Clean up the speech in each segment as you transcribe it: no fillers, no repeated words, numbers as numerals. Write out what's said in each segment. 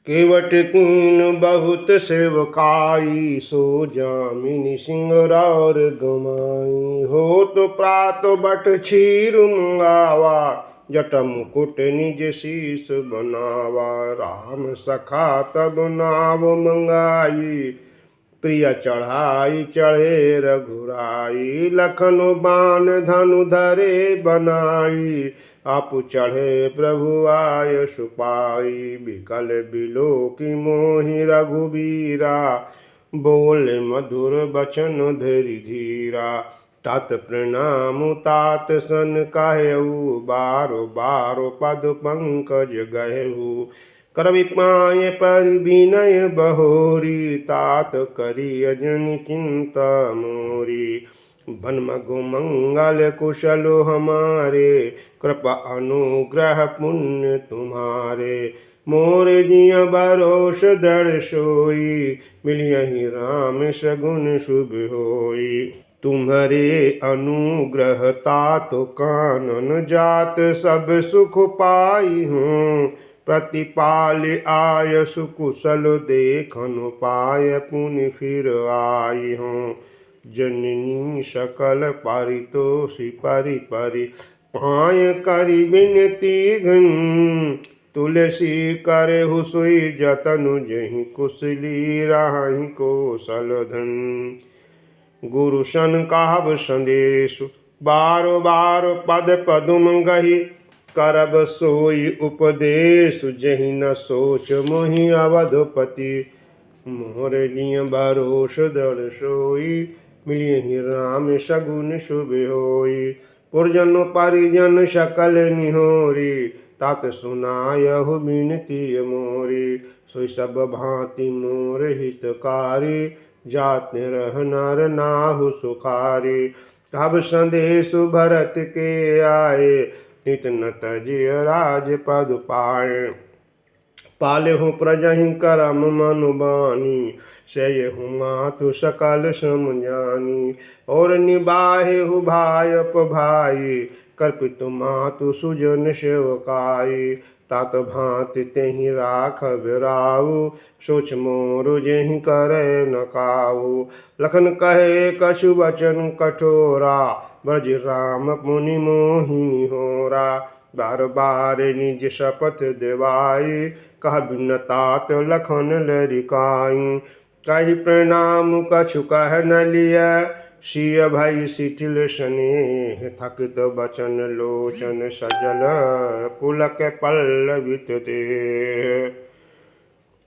केवट कीन बहुत सेवकाई, सो जामिनी सिंह और गमाई। हो तो प्रात बट क्षीर मंगावा, जट मुकुट निज शीस बनावा। राम सखा तब नाव मंगाई, प्रिय चढ़ाई चढ़े रघुराई। लखन बाण धनु धरे बनाई, आपु चढ़े प्रभु आय सुपाई। बिकल बिलो की मोहि रघुबीरा, बोले मधुर बचन धरि धीरा। तात प्रणाम तात सन कहऊ, बारो बारो पद पंकज गहऊ। कर विपाय पर विनय बहोरी, तात करी अजनि चिंता मोरी। बन मगु मंगल कुशल हमारे, कृपा अनुग्रह पुण्य तुम्हारे। मोर जिय भरोस दृढ़ सोई, मिलियहि राम सगुन शुभ होई। तुम्हारे अनुग्रह तात कानन जात, सब सुख पाई हूँ। प्रतिपाल आय सुकुशल, देखन पाय पुनि फिर आई हूँ। जननी सकल पारितोषि परि परि, पाय करि विनती घन। तुलसी करहु सोई जतनु, जहि कुशली राहि कौशल धन। गुरु सन कहब संदेशु, बारो बारो पद पदुम गही। करब सोई उपदेश, जहि न सोच मोहि अवधपति। मोर जिय भरोस दृढ़ सोई, मिलियहि राम सगुन शुभ होई। पुरजन परिजन सकल निहोरी, तात सुनायहु बिनती मोरी। सोई सब भांति मोर हितकारी, जाते रह नर नाहु सुखारी। तब संदेशु भरत के आए, नित न तजिय राजपद पाए। पालेहु प्रजहि करम मनु बानी, सेयहु मातु सकल सम जानी। और निबाहेहु भायप भाई, कल्पित मातु सुजन सेवकाई। तात भांति तेहि राखब राउ, सोच मोर जेहि करे न काऊ। लखन कहे कछु वचन कठोरा, ब्रज राम मुनि मोहि होरा। बार बार निज शपथ देवाई, कह बिन तात लखन लरिकाई। कहि प्रणाम कछु कह न लिय, सिय भई शिथिल स्नेह। थकित बचन लोचन सजल, पुलक पल्लवित देह।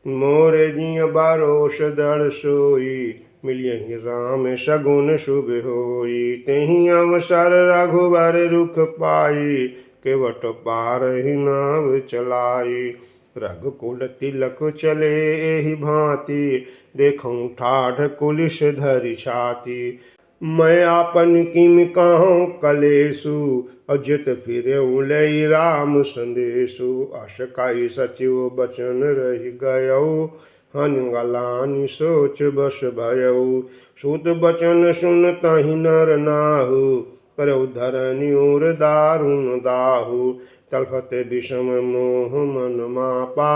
मोर जिय भरोस दृढ़ सोई, मिलियहि राम सगुन शुभ होई। तेहि अवसर रघुबर रुख पाई, केवट पारहि नाव चलाई। रघुकुल तिलक चले एहि भांति, देखऊँ ठाढ़ कुलिस धरि छाती। मैं आपन किम कहूँ कलेसु, अजित फिरऊ लई राम संदेशु। अस कहि सचिव बचन रहि गयऊ, हनि गलानि सोच बस भयऊ। सूत बचन सुनतहि नर नाहु, परऊ धरनि उर दारुण दाहु। तलफत विषम मोह मन मापा,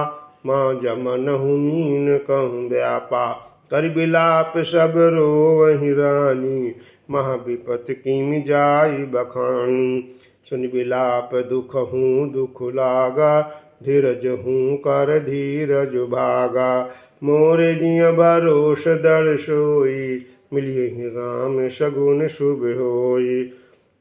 माँ जमनहु मीन कहूँ व्यापा। कर बिलाप सब रोवहि रानी, महाविपत किमि जाई बखानी। सुन बिलाप दुख हूँ दुख लागा, धीरज हूँ कर धीरज भागा। मोर जिय भरोस दृढ़ सोई, मिलियहि राम सगुन शुभ होई।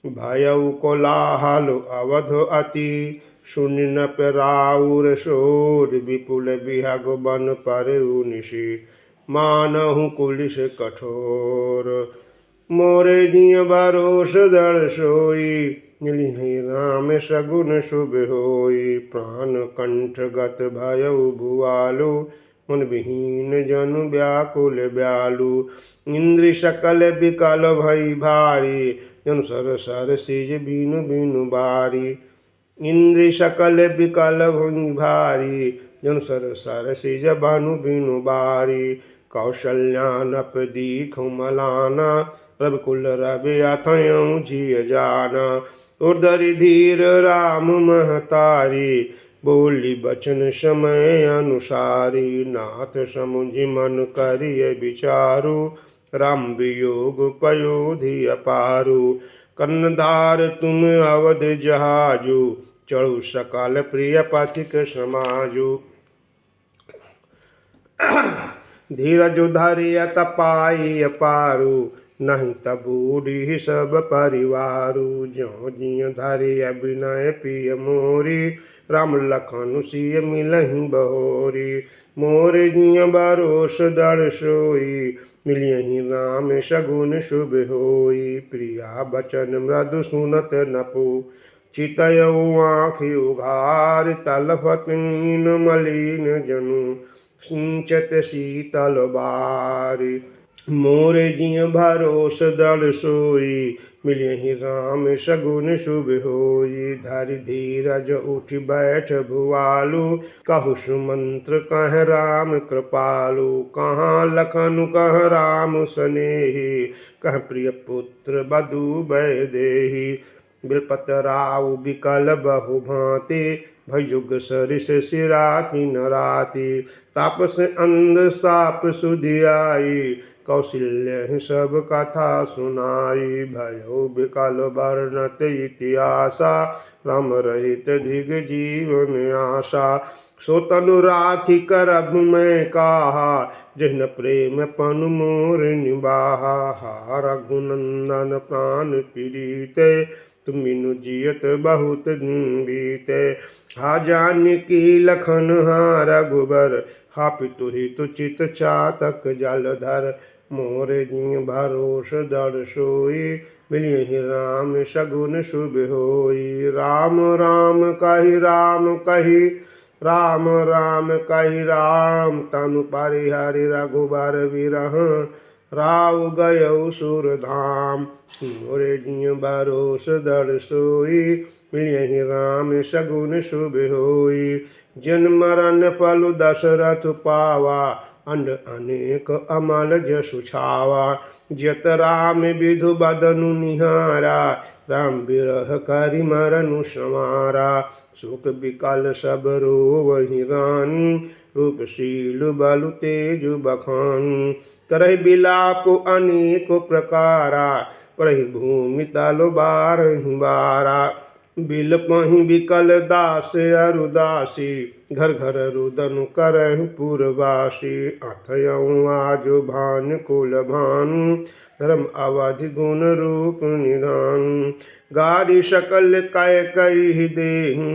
भयउ कोलाहल अवध अति, सुनि न राउर शोर। विपुल बिहग बन परऊ निशि, मानहु कुलिस कठोर। मोरे जिय भरोस दृढ़ सोई, मिलियहि राम सगुन शुभ होई। प्राण कंठ गत भयउ भुआलु, मन विहीन जनु व्याकुल ब्यालु। इंद्रि सकल विकल भई भारी, जनु सर सर सिज बीनु बीनु बारी। इंद्रि सकल विकल भई भारी, जनु सर सर सिज बानु बीनु बारी। कौशल्या नप दीखु मलाना, रविकुल रवि अथयऊ जिय जाना। उर्धरि धीर राम महतारी, बोली बचन समय अनुसारी, नाथ समुझ मन करिय विचारु, राम वियोग पयोधि अपारु। कर्णधार तुम अवध जहाजु, चढ़ु सकल प्रिय पथिक समाजु। धीरज धरिय तपाई अपारु, नहीं तबूढ़ी सब परिवारु। ज्यों जिय धरिय विनय पिय मोरी, राम लखन सिय मिलहि बहोरी। मोर जिय भरोस दृढ़ सोई, मिलियहि राम सगुन शुभ होई। प्रिया बचन मृदु सुनत नपु, चितयउ आँखि उघार। तलफत नीन मलिन जनु, सिंचत शीतल बारी। मोर जिय भरोस दृढ़ सोई, मिलियहि राम सगुन शुभ होई। धरि धीरज उठ बैठ भुआलु, कहु सुमंत्र कह राम कृपालु। कहाँ लखनु कह राम सनेही, कह प्रिय पुत्र बधु वैदेही। बिलपत राउ बिकल बहु भांति, भयुग सरिस सिराति नराति। तापस अंध साप सुधियाई, कौशल्य सब कथा सुनाई। भयो बिकल वर्णत इतिहासा, राम रहित दिग जीवन आशा। सो तनु राखी करब मैं काहा, जिन प्रेम पनु मोर निबाहा। हा रघुनंदन प्राण पीड़िते, तुमिनु जियत बहुत दिन बीते। हा जानकी लखन हा रघुबर, हा पितु हितु चित चातक जलधर। मोर जिय भरोस दृढ़ सोई, मिलियहि राम सगुन शुभ होई। राम राम कहि राम कहि, राम राम कहि राम। तनु परिहरि रघुबर बिरह, राउ गयउ सुरधाम। मोर जिय भरोस दृढ़ सोई, मिलियहि राम सगुन शुभ होई। जन मरण फल दशरथ पावा, अंड अनेक अमल जसु छावा। जत राम विधु बदनु निहारा, राम बिरह करि मरनु समारा। शोक बिकल सब रोवहि रानी, रूपशील बलु तेजु बखानी। करहि बिलाप अनेक प्रकारा, परहि भूमि तल बारहि बारा। बिलपहि बिकल दास अरुदासी, घर घर रुदन करहि पुरवासी। अथयउ आजु भान कुल भानु, धर्म अवधि गुण रूप निधान। गारी सकल कैकयि देहु,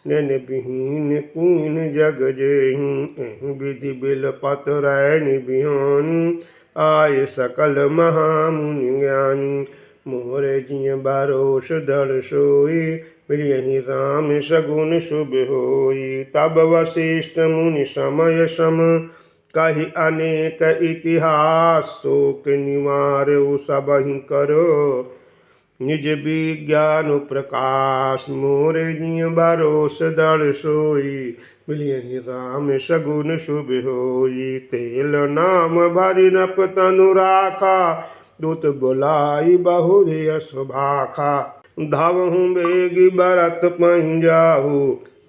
नैन विहीन कीन जग जेहु। एहि विधि बिलपत रैन बिहानी, आय सकल महामुनि ज्ञानी। मोर जिय भरोस दृढ़ सोई, मिलियहि राम सगुन शुभ होई। तब वशिष्ठ मुनि समय सम, कहि अनेक इतिहास। शोक निवारउ सबहि करो, निज विज्ञान प्रकाश। मोर जिय भरोस दृढ़ सोई, मिलियहि राम सगुन शुभ होई। तेल नाम भरि नप तनु राखा, दूत बुलाई बहु यश भाखा। धावहु बेगी बरत पहि जाहु,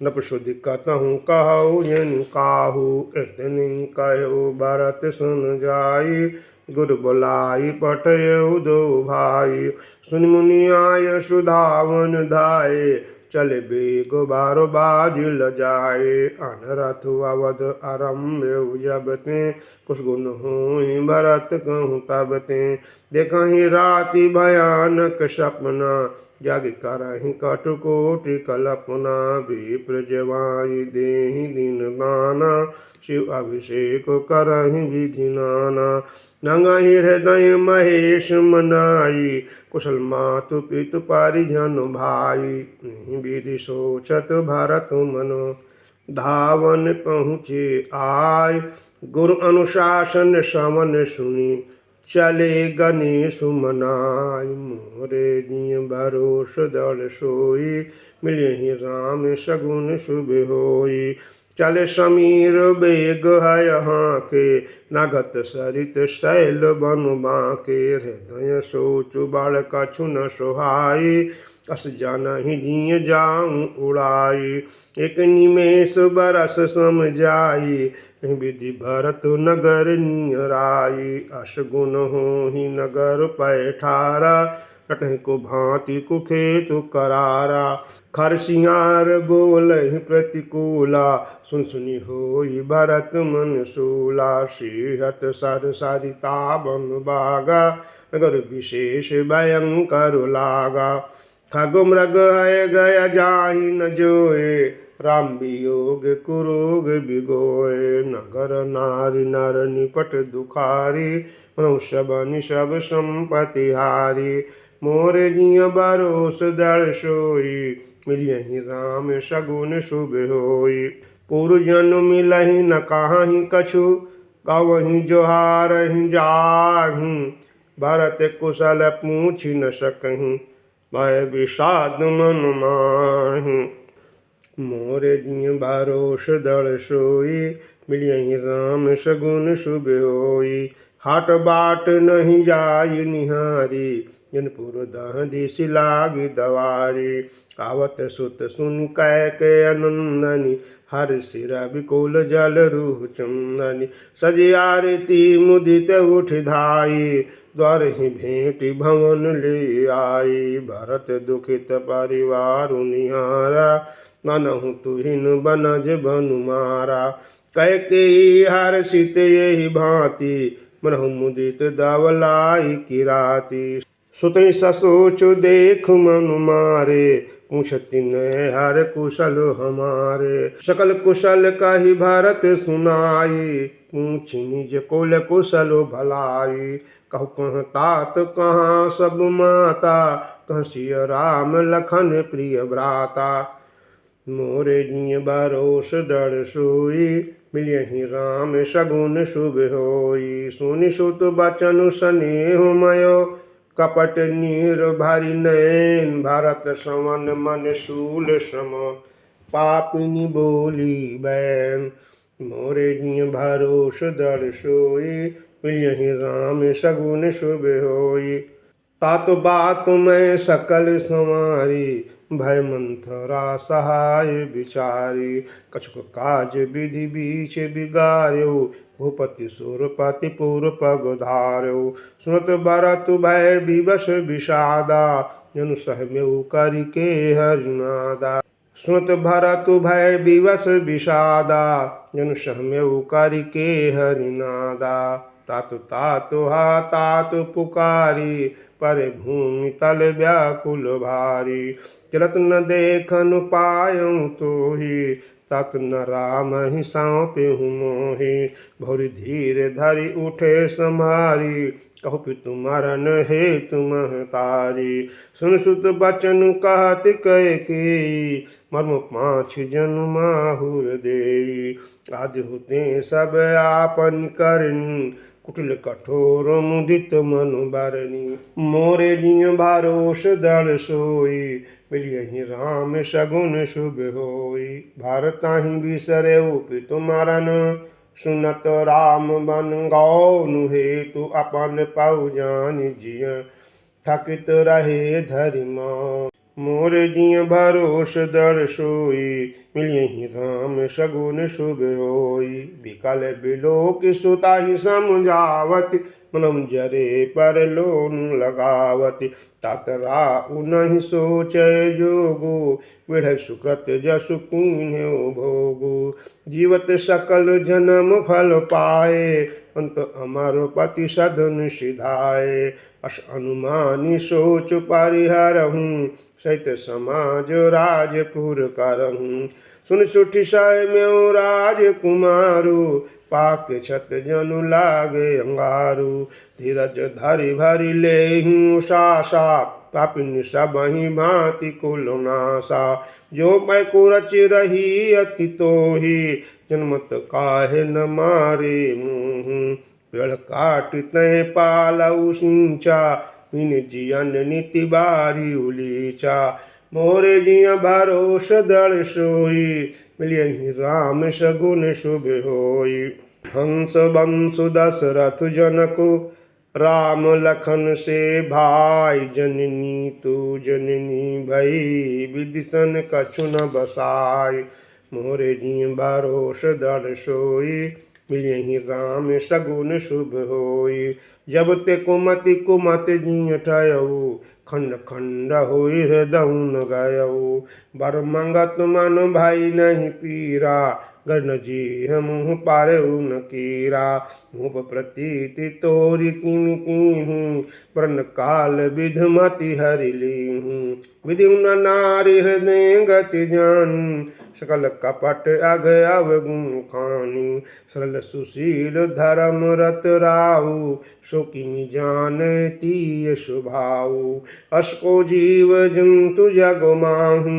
नप सुधि कतहु कहु जनि काहू। इतनि कहु भरत सुन जाई, गुर बुलाई पठयउ दो भाई। सुनि मुनि आय सुधावन धाये, चले बेग बारो बाज लजाए। अनरथ अवध आरम्भयउ जब ते, कुछ गुण होई भरत कहूँ तब ते। देखहि राति भयानक सपना, जग करहि कटुकोटि कल्पना। विप्र जवाई देहि दिन दाना, शिव अभिषेक करहि विधि नाना। नंगहि हृदय महेश मनाई, कुशल मातु पितु परिजन भाई। विधि सोचत भरत मन, धावन पहुँचे आय। गुरु अनुशासन श्रवण सुनि, चले गणेश मनाय। मोरे जिय भरोस दृढ़ सोई, मिलियहि राम सगुन शुभ होई। चले समीर बेग है हाके, नगत सरित शैल बन बाके। हृदय सोचु बड़ कछु न सोहाई, अस जानहि जिय जाऊँ उड़ाई। एक निमेष बरस सम जाई विधि भरत नगर नियराई। अस गुण होहि नगर पैठारा कटहि को भांति कुखेतु करारा। खरसियार बोलहि प्रतिकूला सुन सुनि होई भरत मन सूला। सिहत सर सरिता बन बागा नगर विशेष भयंकर लागा। खग मृग है गय जाहि न जोए राम वियोग कुरोग बिगोए। नगर नारी नर निपट दुखारी मनुष्य बनि सब संपत्ति हारी। मोर जिय बरोस दल सोई मिलियहि राम सगुन शुभ होई। पूर्व जन्म मिलहि न काहि कछु गवहि जोहारहि जाहु। भरत कुशल पूछि न सकहि भय विषाद मन माहि। मोर जिय भरोस दल सोई मिलियहि राम सगुन शुभ होई। हाट बाट नहीं जाय निहारी जनपुर दहदी लागी दवारी। आवत सुत सुन कैके अनंदनी हर सिर बिकुल जल रूह चंदनी। सजी आरती मुदित उठ धाई द्वार ही भेंट भवन ले आई। भरत दुखित परिवार निहारा मनहु तुहिन बनज बनु मारा। कैकेयी हर्षित यही भांति मनहु मुदित दवलाई किराती। सुतहि ससोचु देख मनु मारे पूछति न हर कुशल हमारे। सकल कुशल कहि भरत सुनाई पूछि निज कुल कुशल भलाई। कहु कहाँ तात कहाँ सब माता कहाँ सिय राम लखन प्रिय भ्राता। मोरे जिय बरोस दल सोई मिलियहि राम सगुन शुभ होई। सुनि सुत बचन स्नेह मयो कपट नीर भरि नैन। भरत सवन मन शूल सम पापिनी बोली बैन। मोरे जिय भरोस दल सोई मिलियहि राम सगुन शुभ होई। तात बात मैं सकल संवारी भय मंथरा सहाय विचारी। कछुक काज विधि बीच बिगार्यो भूपति सुरपति पुर पग धार्यो। सुनत भरत भय विवश विषादा जनु सहमेउ करिके हरिनादा। सुनत भरत भय विवश विषादा जनु सहमेउ करिके हरिनादा। तातु तातु हा तातु पुकारी पर भूमि तल व्याकुल भारी। चलत न देखन पायउ तोहि तात न राम ही सौंपेहु मोहि। भौरि धीर धरि उठे सम्हारी कहु पितु मरन हेतु महतारी। सुन सुत बचन कहत कैकेयी मर्म पाँच जनु माहुर देई। आदि हुते सब आपन करनी कुटिल कठोर मुदित मनु बरनी। मोरे जिय भरोस दल सोई मिलियहि राम सगुन शुभ होई। भारताहि बिसरेउ पितु मरन सुनत राम बन गौनु हेतु अपन पउ जानि जिय थकित रहे धरि मौन। मोर जिय भरोस दल सोई मिलियहि राम सगुन शुभ होई। विकल बिलोक सुताहि समझावति मनम जरे पर लोन लगावति। तात राउ नहीं सोचय जोगु विढ़ सुकृत जसु कीन्ह्यो भोगु। जीवत सकल जन्म फल पाए अंत अमर पति सदन सिधाए। अस अनुमानी सोच परिहरहूँ सहित समाज राजपुर करहूँ। सुन सुठि सैम्यउ राजकुमारु पाक छत जनु लागे अंगारु। धीरज धरि भरि लेहूँ सासा पापिन सबहि भांति कुल नासा। जो मैं कुरच रही अति तोहि जन्मत काहे न मारे मुँह। पेड़ काट तय पालऊ सिंचा इन जियन नीति बारी उलीचा। मोरे जिय भरोस दल सोई मिलियहि राम सगुन शुभ होई। हंस बंसु दशरथ जनकु राम लखन से भाई जननी तू जननी भई विदिशन कछु न बसाई मोरे जी भरोस दर सोई मिलियहि राम सगुन शुभ होई जब ते कुमति कुमत जी ठयऊ खंड खंड होई हृदय न गयऊ बर मंगत मन भाई नहीं पीरा गण जी मुँह पारे न कीरा मुँह प्रतीति तोरी किमि कीहूँ प्रण काल विधमति हरि लीहूँ विधि न नारी हृदय गति जानी सकल कपट अग अवगुण खानी सरल सुशील धर्म रत राहु सो किमि जान तीय स्वभाव असको जीव जंतु जग माहू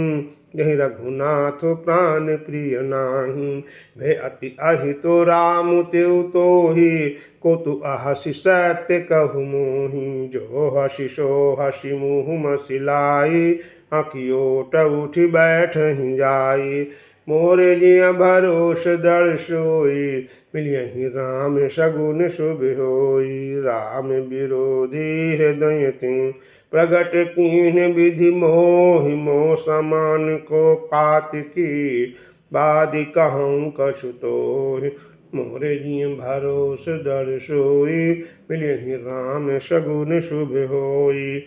यही रघुनाथ प्राण प्रिय नाही भे अति अहितो राम तेउ तो ही को तु अहसि सत्य कहु मोहि जो हसि सो हसि मुँह मसिलाई अखियोट उठ बैठ ही जाई मोरे जिया भरोस दर सोई मिलियहि राम सगुन शुभ होई राम विरोधी हृदय तीं प्रगट कीन विधि मोहि मोह समान को पात की बादि कहूँ कछु तोहि मोरे जी भरोस दर सोई मिलियहि राम सगुन शुभ होई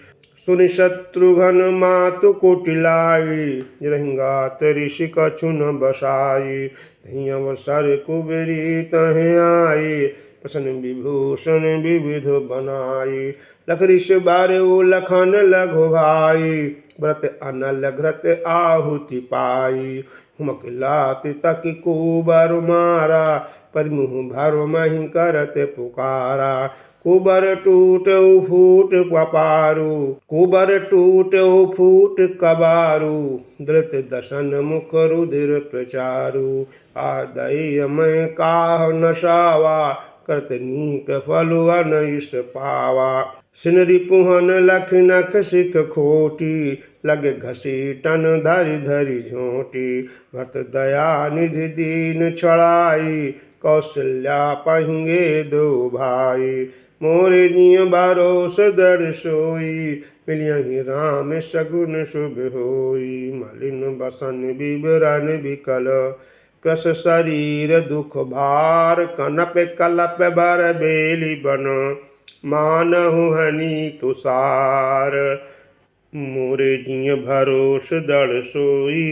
सुनि शत्रुघ्न मातु कुटिलाई रहिंगात ऋषि कछु न बसाई तहीं अवसर कुबेरी तहें आई प्रसन्न विभूषण विविध बनाई लख ऋष बारऊ लखन लघु भाई व्रत अनल घृत आहुति पाई हुमक लात तक कुबर मारा पर मुँह भर मही करत पुकारा कुबर टूट फूट कपारू कुबर टूट फूट कबारू धृत दशन मुख रुधिर प्रचारू आदय मैं काह नशावा करत नीक फलु अनैस पावा सिनरी पुहन लख नख सिख खोटी लगे घसीटन धरि धरि झोटी भरत दया निधि दीन छड़ाई कौशल्या पहिंगे दो भाई मोरे जिय भरोस दर सोई मिलियहि राम सगुन शुभ होई मलिन बसन बिबरन विकल कृस शरीर दुख भार कनप कलप बर बेली बन मानहु हनि तुषार मोरे जिय भरोस दर सोई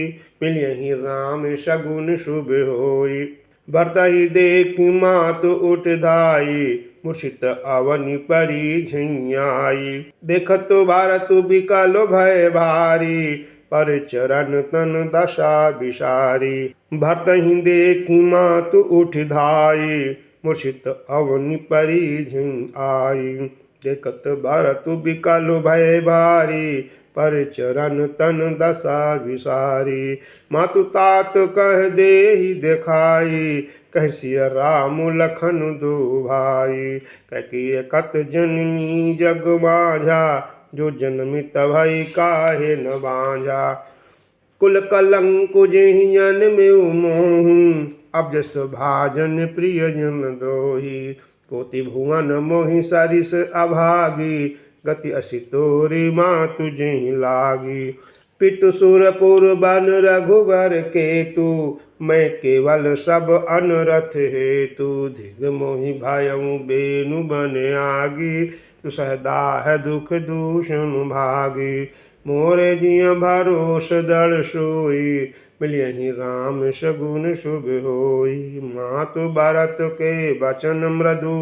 मिलियहि राम सगुन शुभ होई भरत ही देखि मातु उठ धाई मूर्छित अवनि परी झियाई देखत भारत बिकल भय भारी पर चरण तन दशा विसारी भरत ही देखि मातु उठ धाई मूर्छित अवनि परी झियाई देखत भारत बिकल भय भारी पर चरण तन दशा विसारी मातु तात कह देहि देखाई कह सिय राम लखन दो भाई कह कत जननी जग माझा जो जन्मित भई काहे न बांझा कुल कलंकु जेहियन में मोहू अब जस भाजन प्रिय जन द्रोही कोटि भुवन मोहि सरिस अभागी गति असी तोरी मातु जेहि लागी पितु सुरपुर बन रघुबर केतु मैं केवल सब अनरथ हेतु धिग मोहि भयउ बेनु बन आगी तु सहदाह दुख दूषण भागी मोरे जिय भरोस दर सोई मिलियहि राम सगुन शुभ होई मातु भरत के वचन मृदु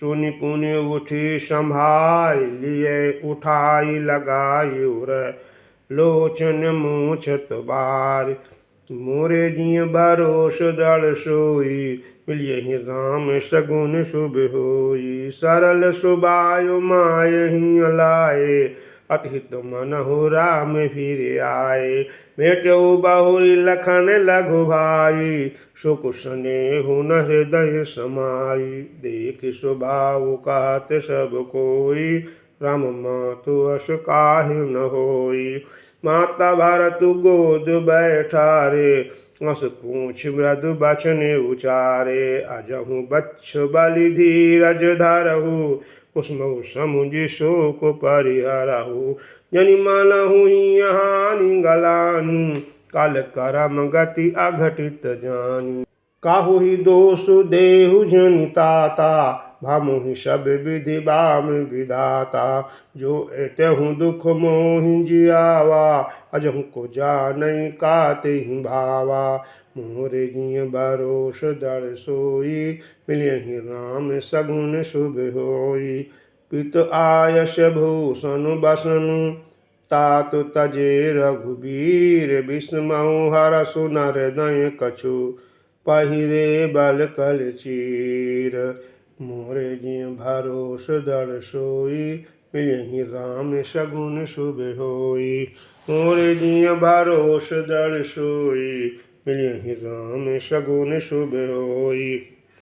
सुनि पुनि उठी संभाल लिए उठाई लगाई उर लोचन मूछत बार मोरे जिय भरोस दर सोई मिलियहि राम सगुन शुभ होई सरल सुबायु मायहि लाए अतिहित मनहु राम फिर आए भेटऊ बहुरी लखन लघु भाई सुख स्नेहु न हृदय समाई देख स्वभाव कहत सब कोई राम मातु अस काहि न होई माता भरत गोद बैठारे अस पूछ मृदु बचन उचारे अजहु बच्छ बलि धीरज धरहु उसमऊ समुझ शोक परिहरहु जनि मनहु हानि गलानी काल करम गति अघटित जानी काहु ही दोष देहु जनिताता भामु ही सब विधि बाम विधाता जो एतहु दुख मोहि जियावा अजहु को जानई काते ही भावा मोरे जिय भरोस दर सोई मिलियहि राम सगुन शुभ होई पित आयस भूषण बसन तात तजे रघुबीर विस्मऊ हरसु नरदय कछु पहिरे बल कल चीर मोरे जिय भरोस दर सोई मिलियहि राम सगुन शुभ होई मोरे जिय भरोस दर सोई मिलियहि राम सगुन शुभ होई।